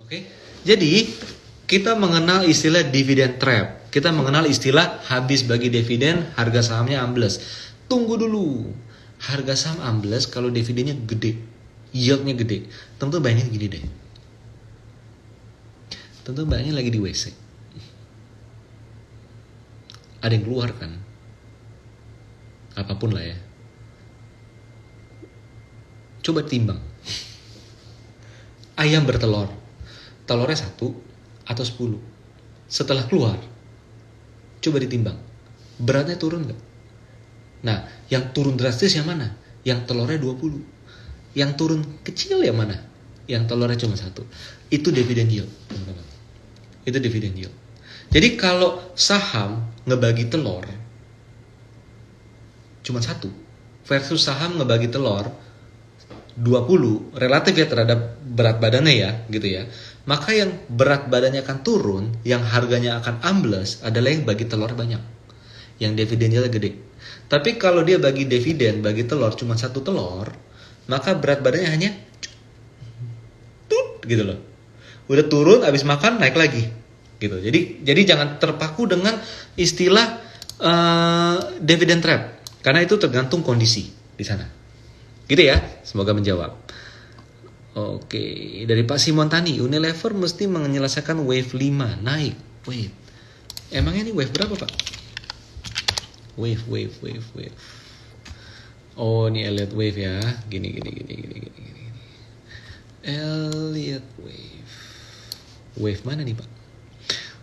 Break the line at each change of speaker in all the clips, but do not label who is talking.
Oke. Jadi kita mengenal istilah dividend trap. Kita mengenal istilah habis bagi dividen, harga sahamnya ambles. Tunggu dulu. Harga saham ambles kalau dividennya gede, yieldnya gede. Tentu bayangin gini deh. Tentu bayangin lagi di WC. Ada yang keluar kan? Apapun lah ya. Coba timbang. Ayam bertelur. Telurnya 1 atau 10. Setelah keluar, coba ditimbang. Beratnya turun gak? Nah, yang turun drastis yang mana? Yang telurnya 20. Yang turun kecil yang mana? Yang telurnya cuma 1. Itu dividend yield, teman-teman. Itu dividend yield. Jadi kalau saham ngebagi telur cuma 1 versus saham ngebagi telur 20 relatif ya terhadap berat badannya ya gitu ya, maka yang berat badannya akan turun, yang harganya akan ambles adalah yang bagi telur banyak, yang dividennya gede. Tapi kalau dia bagi dividen, bagi telur cuma 1 telur, maka berat badannya hanya tut gitu loh, udah turun abis makan naik lagi gitu. Jadi jangan terpaku dengan istilah dividend trap, karena itu tergantung kondisi di sana. Gitu ya, semoga menjawab. Oke, dari Pak Simon Tani, Unilever mesti menyelesaikan wave 5 naik. Wait, emangnya ini wave berapa Pak? Wave. Oh, ini Elliott wave ya. Gini. Elliott wave. Wave mana nih Pak?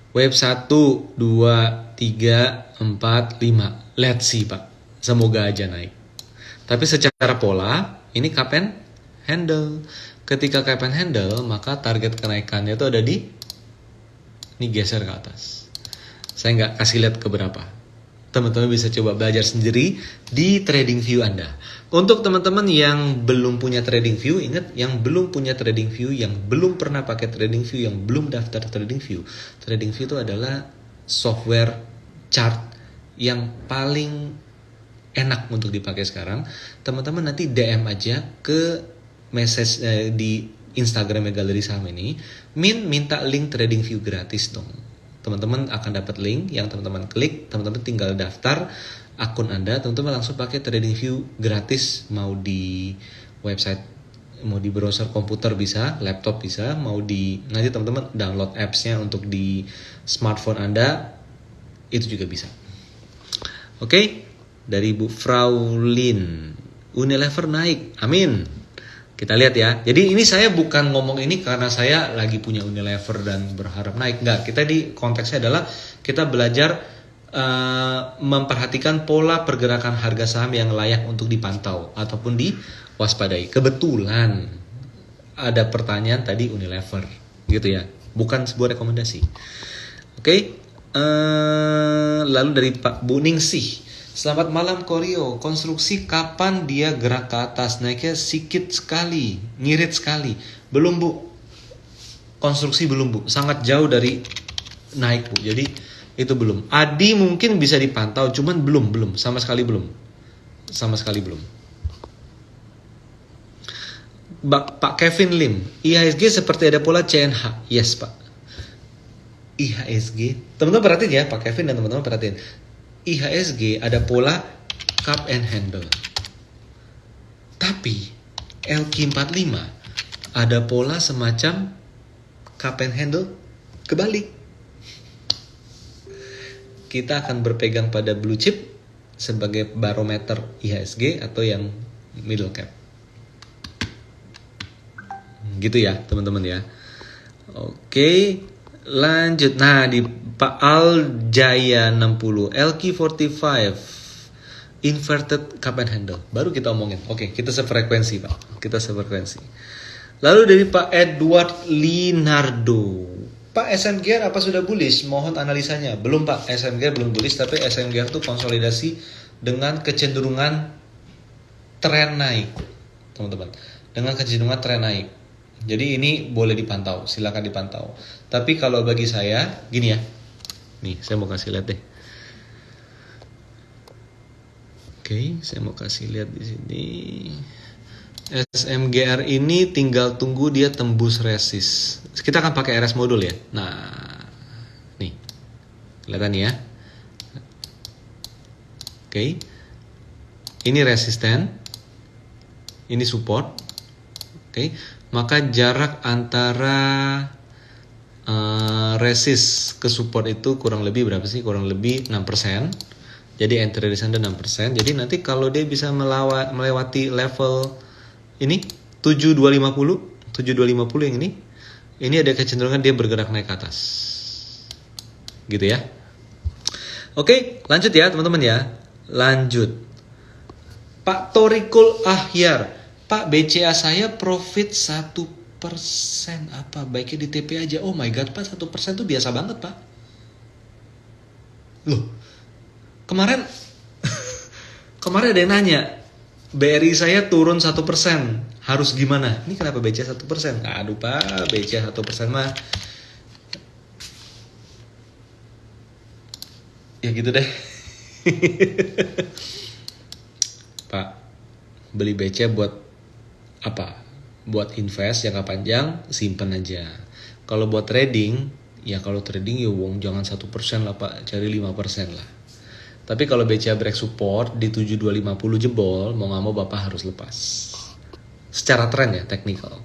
Wave 1, 2, 3, 4, 5. Let's see Pak. Semoga aja naik. Tapi secara pola, ini cup and handle. Ketika cup and handle, maka target kenaikannya itu ada di, ini geser ke atas. Saya nggak kasih lihat ke berapa. Teman-teman bisa coba belajar sendiri di TradingView Anda. Untuk teman-teman yang belum punya TradingView, ingat yang belum punya TradingView, yang belum pernah pakai TradingView, yang belum daftar TradingView. TradingView itu adalah software chart yang paling enak untuk dipakai sekarang. Teman-teman nanti DM aja ke message di Instagramnya Galeri Saham ini, minta link TradingView gratis dong. Teman-teman akan dapat link yang teman-teman klik, teman-teman tinggal daftar akun Anda, teman-teman langsung pakai TradingView gratis, mau di website, mau di browser komputer bisa, laptop bisa, mau di, nanti teman-teman download apps-nya untuk di smartphone Anda, itu juga bisa. Oke? Dari Bu Fraulin, Unilever naik, amin. Kita lihat ya. Jadi ini saya bukan ngomong ini karena saya lagi punya Unilever dan berharap naik. Enggak, kita di konteksnya adalah kita belajar memperhatikan pola pergerakan harga saham yang layak untuk dipantau ataupun diwaspadai. Kebetulan ada pertanyaan tadi Unilever, gitu ya. Bukan sebuah rekomendasi. Oke. Lalu dari Pak Bu Ningsih, selamat malam Koryo, konstruksi kapan dia gerak ke atas? Naiknya sikit sekali, ngirit sekali. Belum Bu, konstruksi belum Bu, sangat jauh dari naik Bu, jadi itu belum. Adi mungkin bisa dipantau, cuman belum, sama sekali belum. Pak Kevin Lim, IHSG seperti ada pola CNH, yes Pak. IHSG, teman-teman perhatiin ya Pak Kevin dan teman-teman perhatiin. IHSG ada pola cup and handle. Tapi LQ45 ada pola semacam cup and handle kebalik. Kita akan berpegang pada blue chip sebagai barometer IHSG atau yang middle cap. Gitu ya teman-teman ya. Oke, lanjut. Nah, di Pak Aljaya 60, LQ45 inverted cup and handle. Baru kita omongin. Oke, kita sefrekuensi Pak. Lalu dari Pak Edward Linardo, Pak SMGR apa sudah bullish? Mohon analisanya. Belum Pak, SMGR belum bullish, tapi SMGR itu konsolidasi dengan kecenderungan tren naik, teman-teman. Dengan kecenderungan tren naik. Jadi ini boleh dipantau, silakan dipantau. Tapi kalau bagi saya, gini ya. Nih, saya mau kasih lihat deh. Oke, saya mau kasih lihat di sini. SMGR ini tinggal tunggu dia tembus resist. Kita akan pakai RS modul ya. Nah, nih. Kelihatan ya. Oke. Ini resisten. Ini support. Oke. Maka jarak antara resist ke support itu kurang lebih berapa sih? Kurang lebih 6%. Jadi entry resistance 6%. Jadi nanti kalau dia bisa melewati level ini 7250 yang ini ada kecenderungan dia bergerak naik ke atas. Gitu ya. Oke, lanjut ya teman-teman ya. Lanjut. Pak Torikul Ahyar. Pak, BCA saya profit 1%. Apa baiknya di TP aja? Oh my god, Pak, 1% tuh biasa banget, Pak. Loh, kemarin ada yang nanya, BRI saya turun 1%, harus gimana? Ini kenapa BCA 1%? Aduh Pak, BCA 1% mah ya gitu deh. Pak, beli BCA buat apa? Buat invest jangka panjang, simpen aja. Kalau buat trading, ya kalau trading ya wong jangan 1% lah Pak, cari 5% lah. Tapi kalau BCA break support di 7250 jebol, mau nggak mau Bapak harus lepas. Secara tren ya, technical.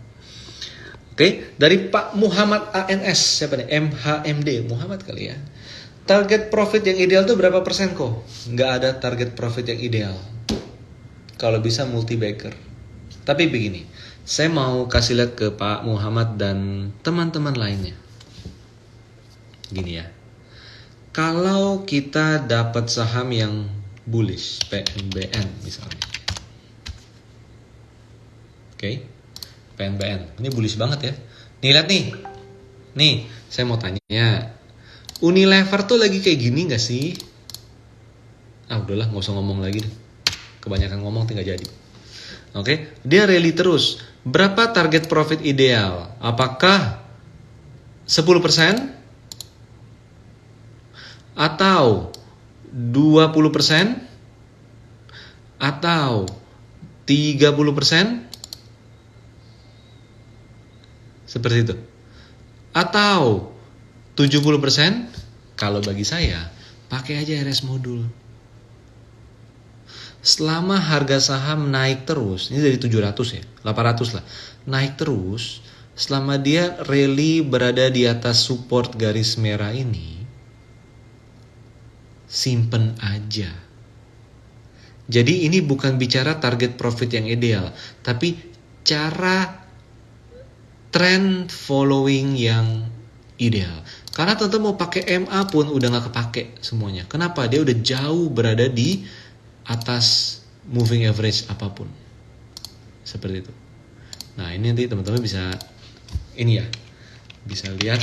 Oke, dari Pak Muhammad ANS, siapa nih? MHMD, Muhammad kali ya. Target profit yang ideal tuh berapa persen kok? Nggak ada target profit yang ideal. Kalau bisa multi bagger. Tapi begini, saya mau kasih lihat ke Pak Muhammad dan teman-teman lainnya. Gini ya. Kalau kita dapat saham yang bullish, PNBN misalnya. Oke. PNBN. Ini bullish banget ya. Nih lihat nih. Nih, saya mau tanya. Unilever tuh lagi kayak gini gak sih? Ah udahlah, gak usah ngomong lagi deh. Kebanyakan ngomong tinggal jadi. Oke, dia rally terus. Berapa target profit ideal? Apakah 10%? Atau 20%? Atau 30%? Seperti itu. Atau 70%? Kalau bagi saya, pakai aja RS modul. Selama harga saham naik terus, ini dari 700 ya, 800 lah, naik terus, selama dia rally berada di atas support garis merah ini, simpen aja. Jadi ini bukan bicara target profit yang ideal, tapi cara trend following yang ideal. Karena teman-teman mau pakai MA pun udah nggak kepake semuanya. Kenapa? Dia udah jauh berada di atas moving average apapun. Seperti itu. Nah ini nanti teman-teman bisa bisa lihat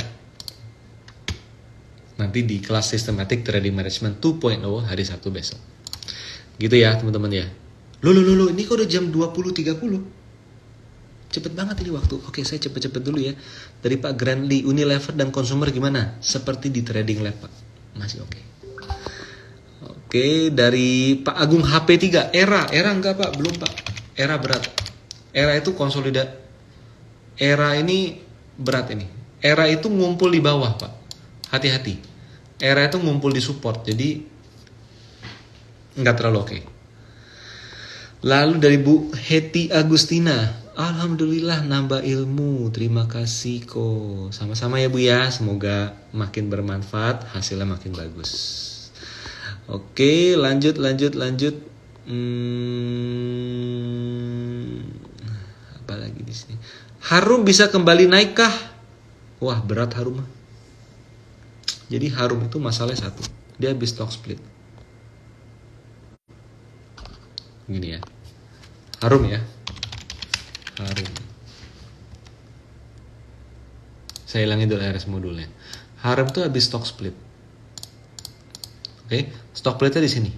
nanti di kelas Systematic Trading Management 2.0 hari Sabtu besok. Gitu ya teman-teman ya. Loh, ini kok udah jam 20.30. Cepet banget ini waktu. Oke, saya cepet-cepet dulu ya. Dari Pak Grandly, Unilever dan consumer gimana? Seperti di Trading Lab Pak. Masih oke. Oke, dari Pak Agung HP3, era enggak Pak? Belum Pak. Era berat. Era itu konsolidasi. Era ini berat ini. Era itu ngumpul di bawah Pak. Hati-hati. Era itu ngumpul di support. Jadi nggak terlalu oke. Lalu dari Bu Heti Agustina, alhamdulillah nambah ilmu, terima kasih kok. Sama-sama ya Bu ya, semoga makin bermanfaat, hasilnya makin bagus. Oke, lanjut. Apa lagi di sini? Harum bisa kembali naik kah? Wah berat Harum. Jadi Harum itu masalahnya satu, dia habis stock split. Gini ya, Harum ya, Harum. Saya hilangin dulu RS modulnya. Harum tuh habis stock split. Oke, stock splitnya di sini.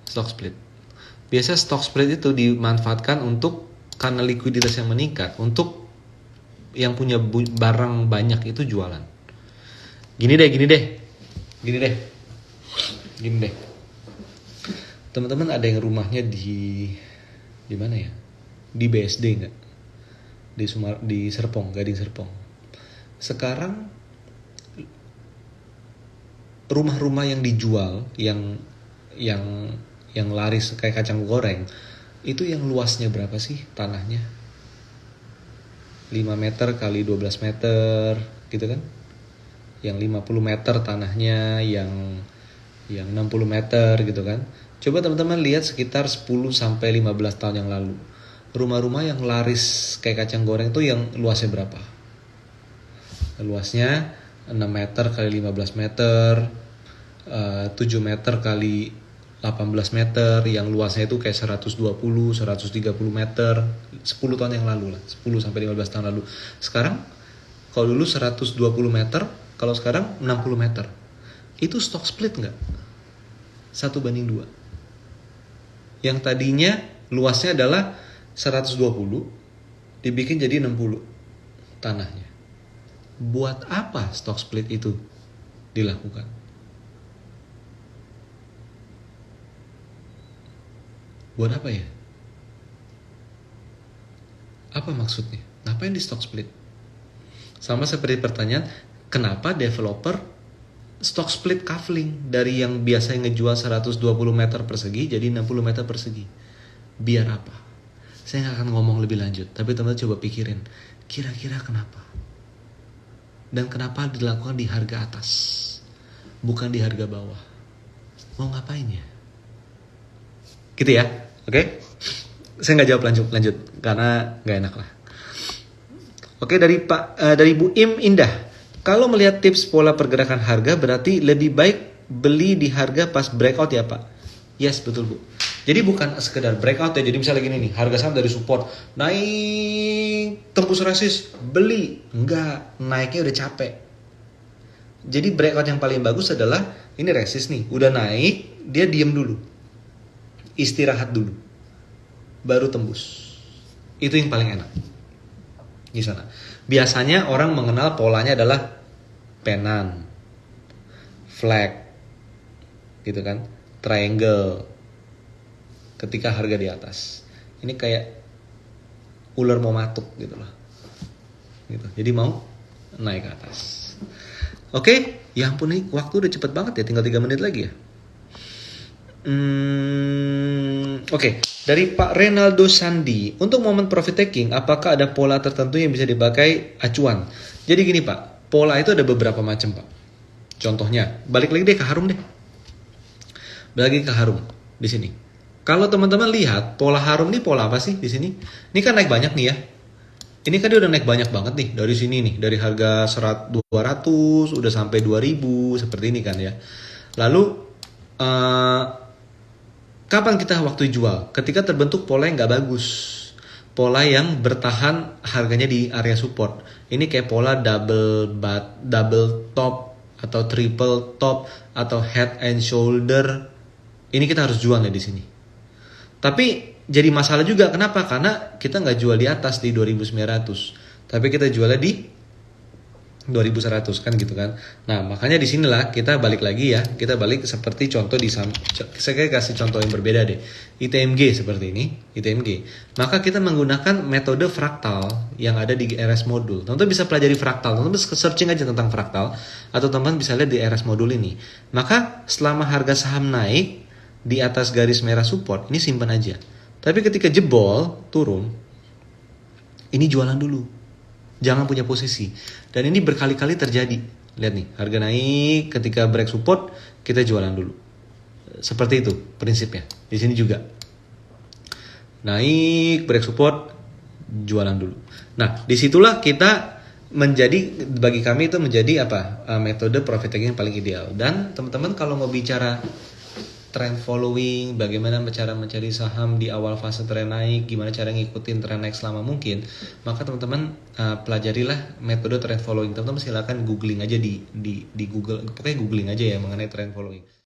Stock split. Biasa stock split itu dimanfaatkan untuk karena likuiditas yang meningkat, untuk yang punya barang banyak itu jualan. Gini deh. Teman-teman ada yang rumahnya di Di mana ya? Di BSD nggak? Di Serpong, Gading Serpong. Sekarang rumah-rumah yang dijual, yang laris kayak kacang goreng, itu yang luasnya berapa sih tanahnya? 5 meter kali 12 meter gitu kan? Yang 50 meter tanahnya, yang 60 meter gitu kan. Coba teman-teman lihat sekitar 10 sampai 15 tahun yang lalu. Rumah-rumah yang laris kayak kacang goreng tuh yang luasnya berapa? Luasnya 6 meter kali 15 meter, 7 meter kali 18 meter, yang luasnya itu kayak 120, 130 meter, 10 tahun yang lalu lah, 10 sampai 15 tahun lalu. Sekarang kalau dulu 120 meter, kalau sekarang 60 meter. Itu stock split nggak? 1:2. Yang tadinya luasnya adalah 120, dibikin jadi 60 tanahnya. Buat apa stock split itu dilakukan? Buat apa ya? Apa maksudnya? Ngapain di stock split? Sama seperti pertanyaan, kenapa developer stock split kafling dari yang biasanya ngejual 120 meter persegi jadi 60 meter persegi? Biar apa? Saya nggak akan ngomong lebih lanjut, tapi teman-teman coba pikirin, kira-kira kenapa? Dan kenapa dilakukan di harga atas, bukan di harga bawah? Mau ngapain ya? Gitu ya, oke? Saya nggak jawab lanjut karena nggak enak lah. Oke, dari Bu Im Indah. Kalau melihat tips pola pergerakan harga, berarti lebih baik beli di harga pas breakout ya Pak? Yes, betul Bu. Jadi bukan sekedar breakout ya. Jadi misalnya gini nih, harga saham dari support naik tembus resist, beli. Enggak, naiknya udah capek. Jadi breakout yang paling bagus adalah ini resist nih, udah naik, dia diem dulu. Istirahat dulu. Baru tembus. Itu yang paling enak. Di sana. Biasanya orang mengenal polanya adalah penan, flag, gitu kan, triangle. Ketika harga di atas, ini kayak ular mau matuk gitu loh. Gitu. Jadi mau naik ke atas. Oke, ya ampun nih waktu udah cepet banget ya, tinggal 3 menit lagi ya. Oke, dari Pak Renaldo Sandi, untuk momen profit taking, apakah ada pola tertentu yang bisa dipakai acuan? Jadi gini Pak, pola itu ada beberapa macam Pak. Contohnya, balik lagi deh ke Harum deh. Balik lagi ke Harum di sini. Kalau teman-teman lihat pola Harum nih, pola apa sih di sini? Ini kan naik banyak nih ya. Ini kan dia udah naik banyak banget nih dari sini nih, dari harga 200 udah sampai 2000 seperti ini kan ya. Lalu kapan kita waktu jual? Ketika terbentuk pola yang nggak bagus, pola yang bertahan harganya di area support. Ini kayak pola double top atau triple top atau head and shoulder. Ini kita harus jual ya di sini. Tapi jadi masalah juga, kenapa? Karena kita nggak jual di atas di 2900, tapi kita jualnya di 2100 kan gitu kan. Nah makanya di sinilah kita balik lagi ya, kita balik seperti contoh saya kasih contoh yang berbeda deh. ITMG seperti ini, ITMG. Maka kita menggunakan metode fraktal yang ada di RS modul. Teman-teman bisa pelajari fraktal, teman-teman searching aja tentang fraktal, atau teman-teman bisa lihat di RS modul ini. Maka selama harga saham naik di atas garis merah support, ini simpan aja. Tapi ketika jebol, turun, ini jualan dulu. Jangan punya posisi. Dan ini berkali-kali terjadi. Lihat nih, harga naik, ketika break support, kita jualan dulu. Seperti itu prinsipnya. Di sini juga. Naik, break support, jualan dulu. Nah, disitulah kita bagi kami itu menjadi metode profit taking yang paling ideal. Dan teman-teman kalau mau bicara trend following, bagaimana cara mencari saham di awal fase tren naik, gimana cara ngikutin tren naik selama mungkin, maka teman-teman pelajarilah metode trend following. Teman-teman silakan googling aja di Google, pokoknya googling aja ya mengenai trend following.